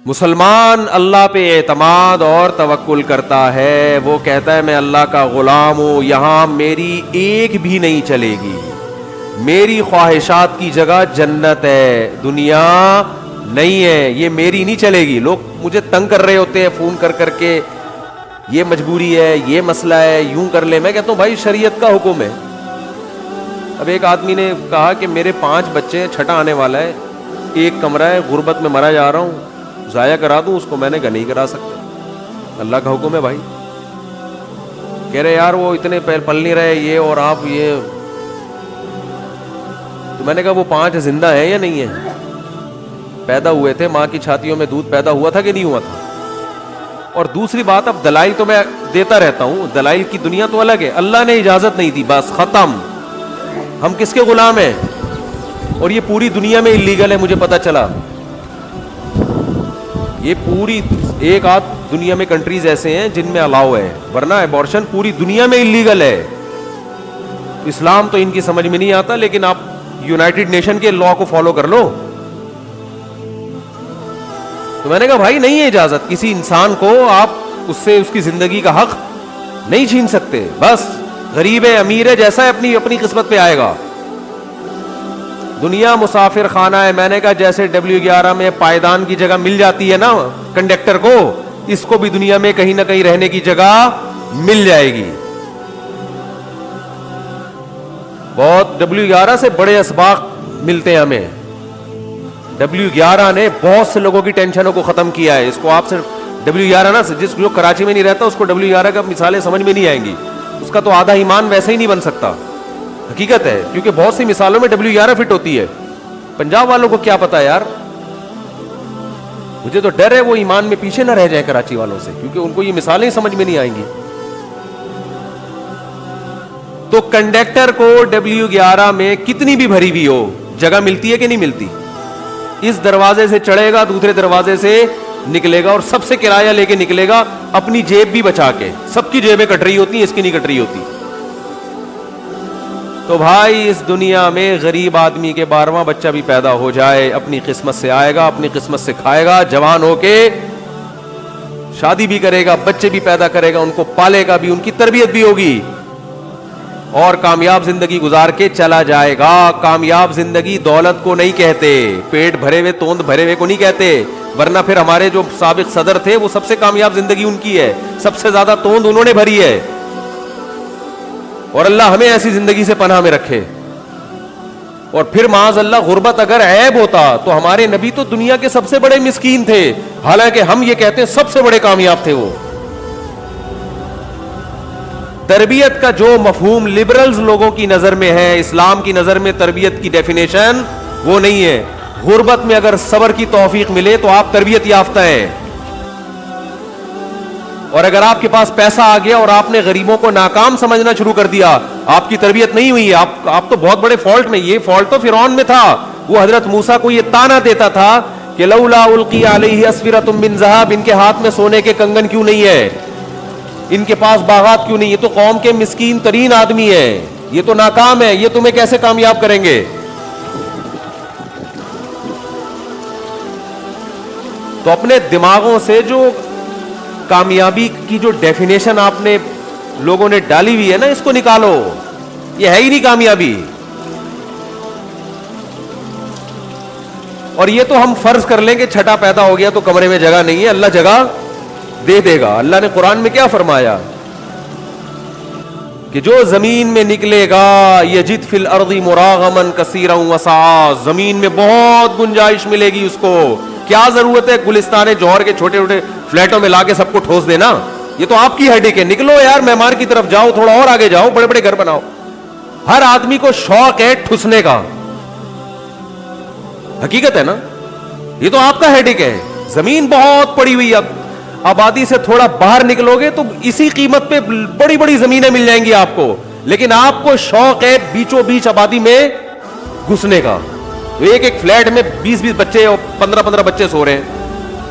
مسلمان اللہ پہ اعتماد اور توکل کرتا ہے، وہ کہتا ہے میں اللہ کا غلام ہوں، یہاں میری ایک بھی نہیں چلے گی، میری خواہشات کی جگہ جنت ہے، دنیا نہیں ہے، یہ میری نہیں چلے گی۔ لوگ مجھے تنگ کر رہے ہوتے ہیں فون کر کر کے، یہ مجبوری ہے، یہ مسئلہ ہے، یوں کر لے۔ میں کہتا ہوں بھائی شریعت کا حکم ہے۔ اب ایک آدمی نے کہا کہ میرے 5 بچے ہیں، چھٹا آنے والا ہے، ایک کمرہ ہے، غربت میں مرا جا رہا ہوں، ضائع کرا دوں اس کو؟ میں نے کہا نہیں کرا سکتے، اللہ کا حکم ہے بھائی۔ کہہ رہے یار وہ اتنے پل نہیں رہے یہ، اور آپ یہ، تو میں نے کہا وہ 5 زندہ ہیں یا نہیں ہیں؟ پیدا ہوئے تھے، ماں کی چھاتیوں میں دودھ پیدا ہوا تھا کہ نہیں ہوا تھا؟ اور دوسری بات، اب دلائل تو میں دیتا رہتا ہوں، دلائل کی دنیا تو الگ ہے، اللہ نے اجازت نہیں دی، بس ختم۔ ہم کس کے غلام ہیں؟ اور یہ پوری دنیا میں اللیگل ہے، مجھے پتا چلا، یہ پوری ایک آدھ دنیا میں کنٹریز ایسے ہیں جن میں الاؤ ہے، ورنہ ایبورشن پوری دنیا میں اللیگل ہے۔ اسلام تو ان کی سمجھ میں نہیں آتا، لیکن آپ یونائٹڈ نیشن کے لا کو فالو کر لو۔ تو میں نے کہا بھائی نہیں ہے اجازت، کسی انسان کو آپ اس سے اس کی زندگی کا حق نہیں چھین سکتے، بس غریب ہے امیر ہے جیسا ہے اپنی قسمت پہ آئے گا۔ دنیا مسافر خانہ ہے، میں نے کہا جیسے W11 میں پائیدان کی جگہ مل جاتی ہے نا کنڈکٹر کو، اس کو بھی دنیا میں کہیں نہ کہیں رہنے کی جگہ مل جائے گی۔ بہت W11 سے بڑے اسباق ملتے ہیں ہمیں، W11 نے بہت سے لوگوں کی ٹینشنوں کو ختم کیا ہے۔ اس کو آپ صرف W11 نا، جس جو کراچی میں نہیں رہتا اس کو W11 کا مثالیں سمجھ میں نہیں آئیں گی، اس کا تو آدھا ایمان ویسے ہی نہیں بن سکتا، حقیقت ہے، کیونکہ بہت سی مثالوں میں W11 فٹ ہوتی ہے۔ پنجاب والوں کو کیا پتا یار، مجھے تو ڈر ہے وہ ایمان میں پیچھے نہ رہ جائیں کراچی والوں سے، کیونکہ ان کو یہ مثالیں سمجھ میں نہیں آئیں گی۔ تو کنڈکٹر کو W11 میں کتنی بھی بھری ہوئی ہو جگہ ملتی ہے کہ نہیں ملتی؟ اس دروازے سے چڑھے گا، دوسرے دروازے سے نکلے گا، اور سب سے کرایہ لے کے نکلے گا، اپنی جیب بھی بچا کے۔ سب کی جیبیں کٹ رہی ہوتی ہیں، اس کی نہیں کٹ رہی ہوتی۔ تو بھائی اس دنیا میں غریب آدمی کے 12واں بچہ بھی پیدا ہو جائے، اپنی قسمت سے آئے گا، اپنی قسمت سے کھائے گا، جوان ہو کے شادی بھی کرے گا، بچے بھی پیدا کرے گا، ان کو پالے گا بھی، ان کی تربیت بھی ہوگی، اور کامیاب زندگی گزار کے چلا جائے گا۔ کامیاب زندگی دولت کو نہیں کہتے، پیٹ بھرے ہوئے توند بھرے ہوئے کو نہیں کہتے، ورنہ پھر ہمارے جو سابق صدر تھے وہ سب سے کامیاب زندگی ان کی ہے، سب سے زیادہ توند انہوں نے بھری ہے، اور اللہ ہمیں ایسی زندگی سے پناہ میں رکھے۔ اور پھر معاذ اللہ غربت اگر عیب ہوتا تو ہمارے نبی تو دنیا کے سب سے بڑے مسکین تھے، حالانکہ ہم یہ کہتے ہیں سب سے بڑے کامیاب تھے وہ۔ تربیت کا جو مفہوم لبرلز لوگوں کی نظر میں ہے، اسلام کی نظر میں تربیت کی ڈیفینیشن وہ نہیں ہے۔ غربت میں اگر صبر کی توفیق ملے تو آپ تربیت یافتہ ہیں، اور اگر آپ کے پاس پیسہ آ گیا اور آپ نے غریبوں کو ناکام سمجھنا شروع کر دیا، آپ کی تربیت نہیں ہوئی، آپ تو بہت بڑے فالٹ میں۔ یہ فالٹ تو فرعون میں تھا، وہ حضرت موسیٰ کو یہ تانا دیتا تھا کہ لولا القی علیہ اسورۃ من ذہب، ان کے ہاتھ میں سونے کے کنگن کیوں نہیں ہے، ان کے پاس باغات کیوں نہیں، یہ تو قوم کے مسکین ترین آدمی ہے، یہ تو ناکام ہے، یہ تمہیں کیسے کامیاب کریں گے؟ تو اپنے دماغوں سے جو کامیابی کی جو ڈیفینیشن آپ نے لوگوں نے ڈالی ہوئی ہے نا، اس کو نکالو، یہ ہے ہی نہیں کامیابی۔ اور یہ تو ہم فرض کر لیں کہ چھٹا پیدا ہو گیا تو کمرے میں جگہ نہیں ہے، اللہ جگہ دے دے گا۔ اللہ نے قرآن میں کیا فرمایا کہ جو زمین میں نکلے گا یجد فی الارض مراغما کثیرا وسعا، زمین میں بہت گنجائش ملے گی اس کو۔ کیا ضرورت ہے گلستان جوہر کے چھوٹے چھوٹے فلیٹوں میں لا کے سب کو ٹھوس دینا؟ یہ تو آپ کی ہیڈک ہے، نکلو یار معمار کی طرف جاؤ، تھوڑا اور آگے جاؤ، بڑے بڑے گھر بناؤ۔ ہر آدمی کو شوق ہے ٹھسنے کا، حقیقت ہے نا، یہ تو آپ کا ہیڈک ہے۔ زمین بہت پڑی ہوئی، اب آبادی سے تھوڑا باہر نکلو گے تو اسی قیمت پہ بڑی بڑی زمینیں مل جائیں گی آپ کو، لیکن آپ کو شوق ہے بیچوں بیچ آبادی میں گھسنے کا۔ ایک ایک فلیٹ میں 20 بچے اور 15 بچے سو رہے ہیں،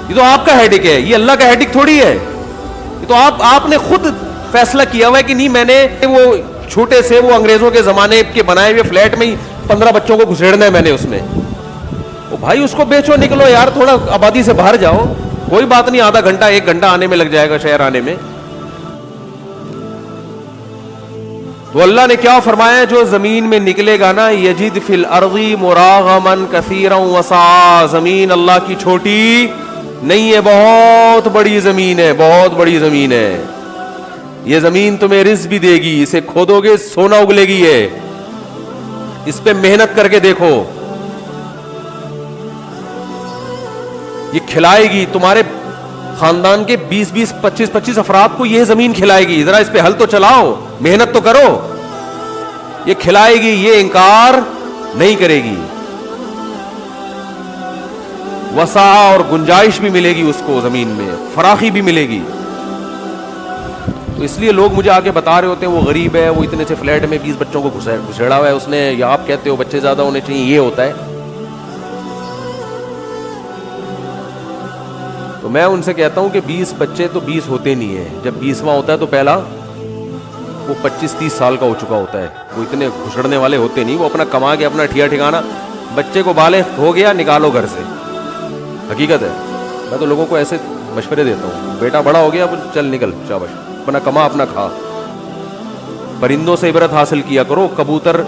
یہ تو آپ کا ہیڈک ہے، یہ اللہ کا ہیڈک تھوڑی ہے۔ یہ تو آپ نے خود فیصلہ کیا ہوا ہے کہ نہیں، میں نے وہ چھوٹے سے وہ انگریزوں کے زمانے کے بنائے ہوئے فلیٹ میں ہی 15 بچوں کو گھسیڑنا ہے میں نے اس میں۔ بھائی اس کو بیچو، نکلو یار، تھوڑا آبادی سے باہر جاؤ۔ کوئی بات نہیں, آدھا گھنٹہ 1 گھنٹہ آنے میں لگ جائے گا, شہر آنے میں. تو اللہ نے کیا فرمایا, جو زمین میں نکلے گا نا, یجد فی الارض مراغما کثیرا وسعا, زمین اللہ کی چھوٹی نہیں ہے, بہت بڑی زمین ہے, بہت بڑی زمین ہے. یہ زمین تمہیں رزق بھی دے گی, اسے کھودو گے سونا اگلے گی, اس پہ محنت کر کے دیکھو, یہ کھلائے گی تمہارے خاندان کے 20 25 افراد کو, یہ زمین کھلائے گی. ذرا اس پہ ہل تو چلاؤ, محنت تو کرو. یہ کھلائے گی, یہ انکار نہیں کرے گی. وسع, اور گنجائش بھی ملے گی اس کو, زمین میں فراخی بھی ملے گی. تو اس لیے لوگ مجھے آ کے بتا رہے ہوتے ہیں وہ غریب ہے, وہ اتنے سے فلیٹ میں 20 بچوں کو گھسیڑا ہوا ہے اس نے, یا آپ کہتے ہو بچے زیادہ ہونے چاہیے, یہ ہوتا ہے. تو میں ان سے کہتا ہوں کہ 20 بچے تو 20 ہوتے نہیں ہیں. جب 20واں ہوتا ہے تو پہلا وہ 25-30 سال کا ہو چکا ہوتا ہے. وہ اتنے گھسڑنے والے ہوتے نہیں, وہ اپنا کما کے اپنا ٹھیا ٹھکانا. بچے کو بالغ ہو گیا, نکالو گھر سے, حقیقت ہے. میں تو لوگوں کو ایسے مشورے دیتا ہوں, بیٹا بڑا ہو گیا اب چل نکل, شاباش, اپنا کما اپنا کھا. پرندوں سے عبرت حاصل کیا کرو. کبوتر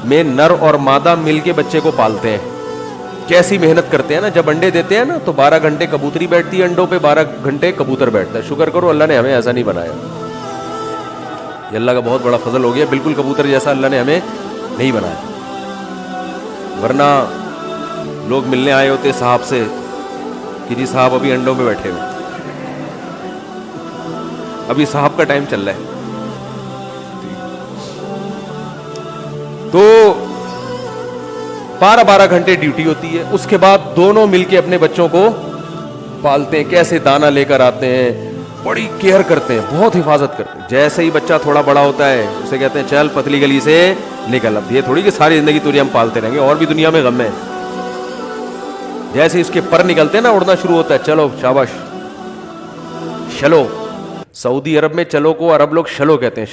میں نر اور مادہ مل کے بچے کو پالتے ہیں, کیسی محنت کرتے ہیں نا. جب انڈے دیتے ہیں نا تو 12 گھنٹے کبوتری بیٹھتی ہے انڈوں پہ, 12 گھنٹے کبوتر بیٹھتا ہے. شکر کرو اللہ نے ہمیں ایسا نہیں بنایا, یہ اللہ کا بہت بڑا فضل ہو گیا. بالکل کبوتر جیسا اللہ نے ہمیں نہیں بنایا, ورنہ لوگ ملنے آئے ہوتے صاحب سے کہ جی صاحب ابھی انڈوں میں بیٹھے ہوئے, ابھی صاحب کا ٹائم چل رہا ہے. تو 12 گھنٹے ڈیوٹی ہوتی ہے. اس کے بعد دونوں مل کے اپنے بچوں کو پالتے ہیں. کیسے دانا لے کر آتے ہیں, بڑی کیئر کرتے ہیں, بہت حفاظت کرتے ہیں. جیسے ہی بچہ تھوڑا بڑا ہوتا ہے اسے کہتے ہیں چل پتلی گلی سے نکل. اب یہ تھوڑی کہ ساری زندگی تجھے ہم پالتے رہیں گے, اور بھی دنیا میں غم ہے. جیسے اس کے پر نکلتے ہیں نا, اڑنا شروع ہوتا ہے, چلو شاباش, شلو. سعودی عرب میں چلو کو عرب لوگ شلو کہتے ہیں.